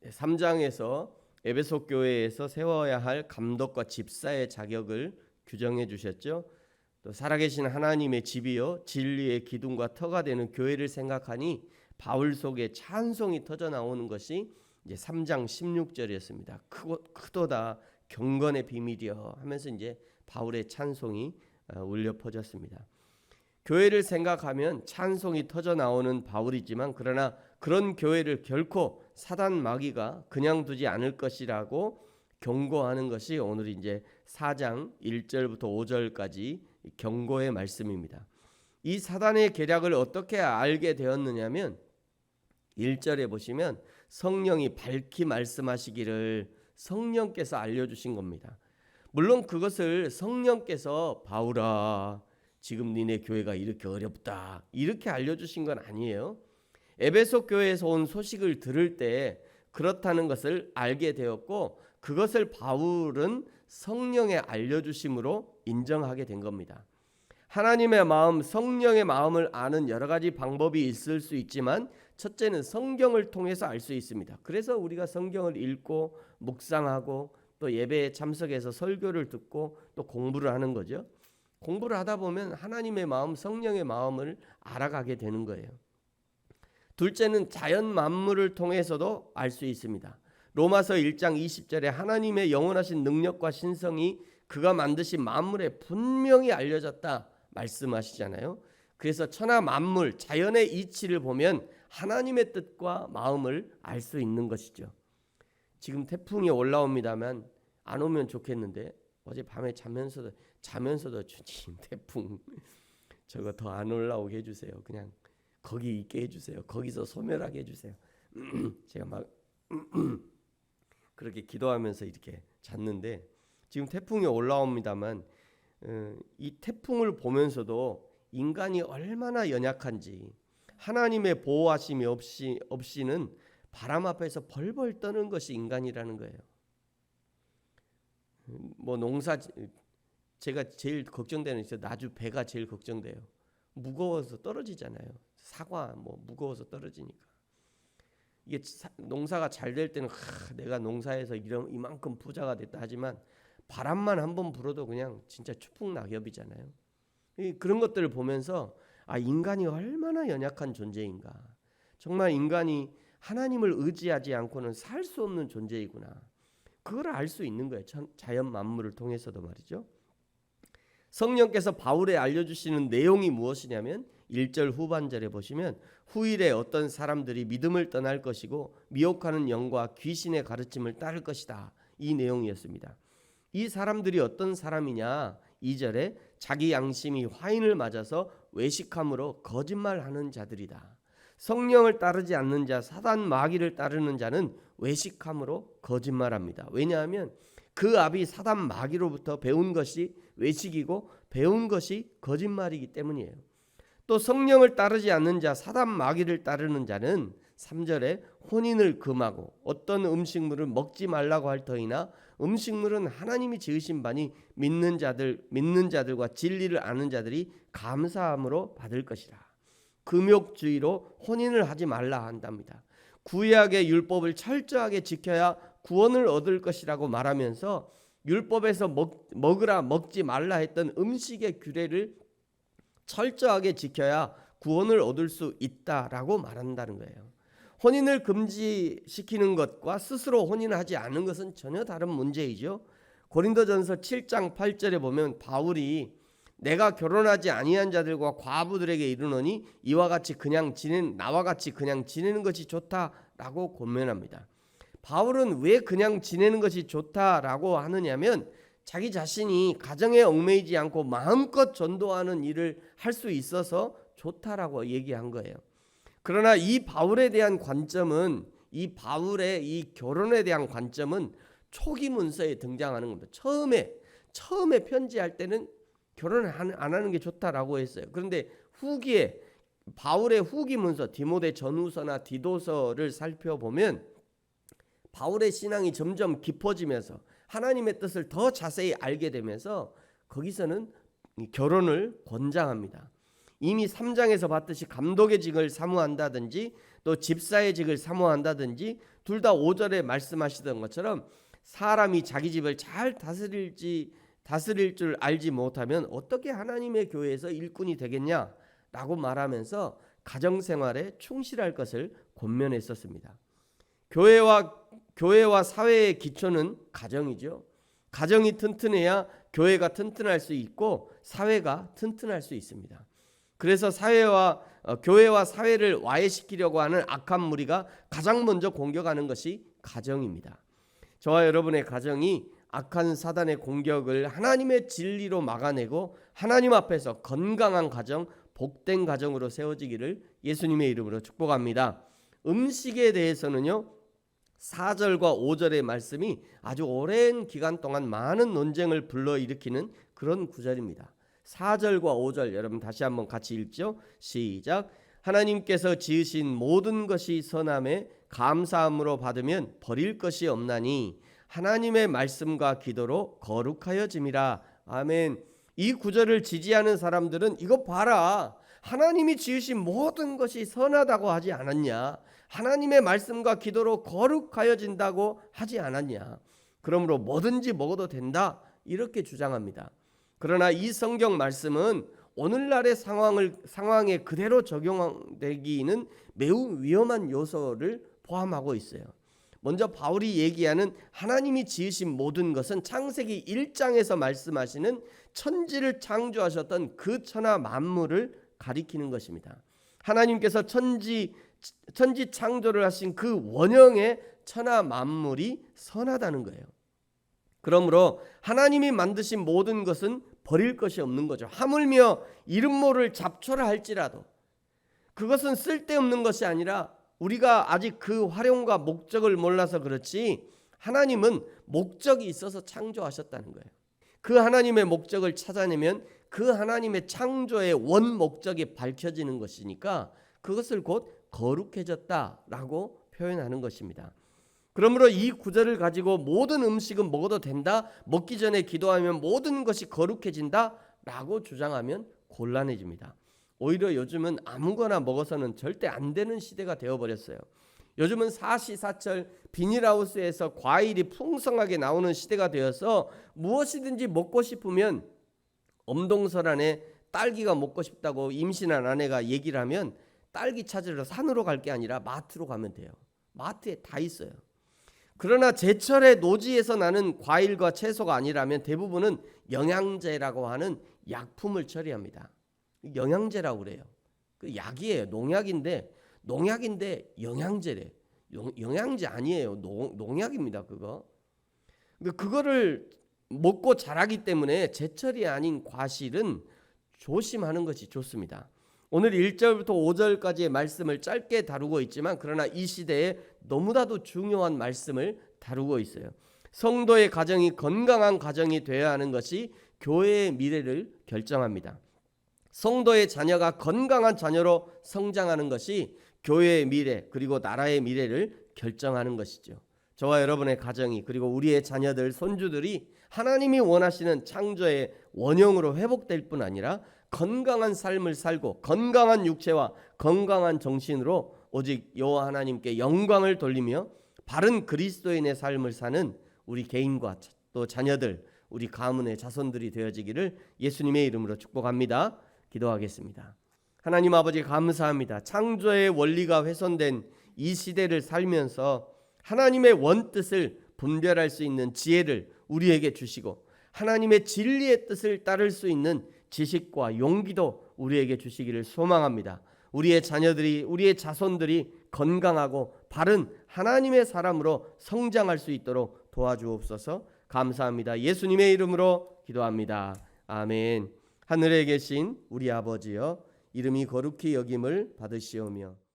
3장에서 에베소 교회에서 세워야 할 감독과 집사의 자격을 규정해 주셨죠. 또 살아계신 하나님의 집이요 진리의 기둥과 터가 되는 교회를 생각하니 바울 속에 찬송이 터져 나오는 것이 이제 3장 16절이었습니다. 크도다 경건의 비밀이여 하면서 이제 바울의 찬송이 울려 퍼졌습니다. 교회를 생각하면 찬송이 터져 나오는 바울이지만 그러나 그런 교회를 결코 사단 마귀가 그냥 두지 않을 것이라고 경고하는 것이 오늘 이제 4장 1절부터 5절까지 경고의 말씀입니다. 이 사단의 계략을 어떻게 알게 되었느냐면 1절에 보시면 성령이 밝히 말씀하시기를 성령께서 알려주신 겁니다. 물론 그것을 성령께서 바울아 지금 니네 교회가 이렇게 어렵다 이렇게 알려주신 건 아니에요. 에베소 교회에서 온 소식을 들을 때 그렇다는 것을 알게 되었고 그것을 바울은 성령의 알려주심으로 인정하게 된 겁니다. 하나님의 마음, 성령의 마음을 아는 여러 가지 방법이 있을 수 있지만 첫째는 성경을 통해서 알 수 있습니다. 그래서 우리가 성경을 읽고 묵상하고 또 예배에 참석해서 설교를 듣고 또 공부를 하는 거죠. 공부를 하다 보면 하나님의 마음, 성령의 마음을 알아가게 되는 거예요. 둘째는 자연 만물을 통해서도 알 수 있습니다. 로마서 1장 20절에 하나님의 영원하신 능력과 신성이 그가 만드신 만물에 분명히 알려졌다 말씀하시잖아요. 그래서 천하 만물, 자연의 이치를 보면 하나님의 뜻과 마음을 알 수 있는 것이죠. 지금 태풍이 올라옵니다만 안 오면 좋겠는데 어제 밤에 자면서도 주님 태풍 저거 더 안 올라오게 해주세요. 그냥 거기 있게 해주세요. 거기서 소멸하게 해주세요. 제가 막 그렇게 기도하면서 이렇게 잤는데 지금 태풍이 올라옵니다만 이 태풍을 보면서도 인간이 얼마나 연약한지 하나님의 보호하심이 없이는 바람 앞에서 벌벌 떠는 것이 인간이라는 거예요. 뭐 농사 제가 제일 걱정되는 게 나주 배가 제일 걱정돼요. 무거워서 떨어지잖아요. 사과 뭐 무거워서 떨어지니까. 이게 농사가 잘 될 때는 내가 농사에서 이만큼 부자가 됐다 하지만 바람만 한번 불어도 그냥 진짜 추풍낙엽이잖아요. 그런 것들을 보면서 인간이 얼마나 연약한 존재인가. 정말 인간이 하나님을 의지하지 않고는 살 수 없는 존재이구나. 그걸 알 수 있는 거예요. 자연 만물을 통해서도 말이죠. 성령께서 바울에 알려주시는 내용이 무엇이냐면 1절 후반절에 보시면 후일에 어떤 사람들이 믿음을 떠날 것이고 미혹하는 영과 귀신의 가르침을 따를 것이다. 이 내용이었습니다. 이 사람들이 어떤 사람이냐 2절에 자기 양심이 화인을 맞아서 외식함으로 거짓말하는 자들이다. 성령을 따르지 않는 자 사단 마귀를 따르는 자는 외식함으로 거짓말합니다. 왜냐하면 그 압이 사단 마귀로부터 배운 것이 외식이고 배운 것이 거짓말이기 때문이에요. 또 성령을 따르지 않는 자 사단 마귀를 따르는 자는 3절에 혼인을 금하고 어떤 음식물을 먹지 말라고 할 터이나 음식물은 하나님이 지으신 바니 믿는 자들과 진리를 아는 자들이 감사함으로 받을 것이라. 금욕주의로 혼인을 하지 말라 한답니다. 구약의 율법을 철저하게 지켜야 구원을 얻을 것이라고 말하면서 율법에서 먹으라 먹지 말라 했던 음식의 규례를 철저하게 지켜야 구원을 얻을 수 있다라고 말한다는 거예요. 혼인을 금지시키는 것과 스스로 혼인을 하지 않는 것은 전혀 다른 문제이죠. 고린도전서 7장 8절에 보면 바울이 내가 결혼하지 아니한 자들과 과부들에게 이르노니 나와 같이 그냥 지내는 것이 좋다라고 권면합니다. 바울은 왜 그냥 지내는 것이 좋다라고 하느냐면 자기 자신이 가정에 얽매이지 않고 마음껏 전도하는 일을 할 수 있어서 좋다라고 얘기한 거예요. 그러나 이 바울에 대한 관점은 이 바울의 이 결혼에 대한 관점은 초기 문서에 등장하는 겁니다. 처음에 편지할 때는 결혼을 안 하는 게 좋다라고 했어요. 그런데 후기에 바울의 후기 문서 디모데 전후서나 디도서를 살펴보면 바울의 신앙이 점점 깊어지면서 하나님의 뜻을 더 자세히 알게 되면서 거기서는 결혼을 권장합니다. 이미 3장에서 봤듯이 감독의 직을 사무한다든지 또 집사의 직을 사모한다든지 둘 다 5절에 말씀하시던 것처럼 사람이 자기 집을 잘 다스릴 줄 알지 못하면 어떻게 하나님의 교회에서 일꾼이 되겠냐라고 말하면서 가정생활에 충실할 것을 권면했었습니다. 교회와 사회의 기초는 가정이죠. 가정이 튼튼해야 교회가 튼튼할 수 있고 사회가 튼튼할 수 있습니다. 그래서 교회와 사회를 와해시키려고 하는 악한 무리가 가장 먼저 공격하는 것이 가정입니다. 저와 여러분의 가정이 악한 사단의 공격을 하나님의 진리로 막아내고 하나님 앞에서 건강한 가정, 복된 가정으로 세워지기를 예수님의 이름으로 축복합니다. 음식에 대해서는요, 4절과 5절의 말씀이 아주 오랜 기간 동안 많은 논쟁을 불러일으키는 그런 구절입니다. 4절과 5절 여러분 다시 한번 같이 읽죠. 시작. 하나님께서 지으신 모든 것이 선함에 감사함으로 받으면 버릴 것이 없나니 하나님의 말씀과 기도로 거룩하여짐이라. 아멘. 이 구절을 지지하는 사람들은 이거 봐라, 하나님이 지으신 모든 것이 선하다고 하지 않았냐, 하나님의 말씀과 기도로 거룩하여진다고 하지 않았냐, 그러므로 뭐든지 먹어도 된다 이렇게 주장합니다. 그러나 이 성경 말씀은 오늘날의 상황에 그대로 적용되기는 매우 위험한 요소를 포함하고 있어요. 먼저 바울이 얘기하는 하나님이 지으신 모든 것은 창세기 1장에서 말씀하시는 천지를 창조하셨던 그 천하 만물을 가리키는 것입니다. 하나님께서 천지 창조를 하신 그 원형의 천하 만물이 선하다는 거예요. 그러므로 하나님이 만드신 모든 것은 버릴 것이 없는 거죠. 하물며 이름 모를 잡초라 할지라도 그것은 쓸데없는 것이 아니라 우리가 아직 그 활용과 목적을 몰라서 그렇지 하나님은 목적이 있어서 창조하셨다는 거예요. 그 하나님의 목적을 찾아내면 그 하나님의 창조의 원 목적이 밝혀지는 것이니까 그것을 곧 거룩해졌다라고 표현하는 것입니다. 그러므로 이 구절을 가지고 모든 음식은 먹어도 된다, 먹기 전에 기도하면 모든 것이 거룩해진다라고 주장하면 곤란해집니다. 오히려 요즘은 아무거나 먹어서는 절대 안 되는 시대가 되어버렸어요. 요즘은 사시사철 비닐하우스에서 과일이 풍성하게 나오는 시대가 되어서 무엇이든지 먹고 싶으면 엄동설 안에 딸기가 먹고 싶다고 임신한 아내가 얘기를 하면 딸기 찾으러 산으로 갈 게 아니라 마트로 가면 돼요. 마트에 다 있어요. 그러나 제철의 노지에서 나는 과일과 채소가 아니라면 대부분은 영양제라고 하는 약품을 처리합니다. 영양제라고 그래요. 그 약이에요. 농약인데 영양제래. 영양제 아니에요. 농약입니다. 그거를 먹고 자라기 때문에 제철이 아닌 과실은 조심하는 것이 좋습니다. 오늘 1절부터 5절까지의 말씀을 짧게 다루고 있지만 그러나 이 시대에 너무나도 중요한 말씀을 다루고 있어요. 성도의 가정이 건강한 가정이 되어야 하는 것이 교회의 미래를 결정합니다. 성도의 자녀가 건강한 자녀로 성장하는 것이 교회의 미래 그리고 나라의 미래를 결정하는 것이죠. 저와 여러분의 가정이 그리고 우리의 자녀들, 손주들이 하나님이 원하시는 창조의 원형으로 회복될 뿐 아니라 건강한 삶을 살고 건강한 육체와 건강한 정신으로 오직 여호와 하나님께 영광을 돌리며 바른 그리스도인의 삶을 사는 우리 개인과 또 자녀들, 우리 가문의 자손들이 되어지기를 예수님의 이름으로 축복합니다. 기도하겠습니다. 하나님 아버지 감사합니다. 창조의 원리가 훼손된 이 시대를 살면서 하나님의 원뜻을 분별할 수 있는 지혜를 우리에게 주시고 하나님의 진리의 뜻을 따를 수 있는 지식과 용기도 우리에게 주시기를 소망합니다. 우리의 자녀들이, 우리의 자손들이 건강하고 바른 하나님의 사람으로 성장할 수 있도록 도와주옵소서. 감사합니다. 예수님의 이름으로 기도합니다. 아멘. 하늘에 계신 우리 아버지여, 이름이 거룩히 여김을 받으시오며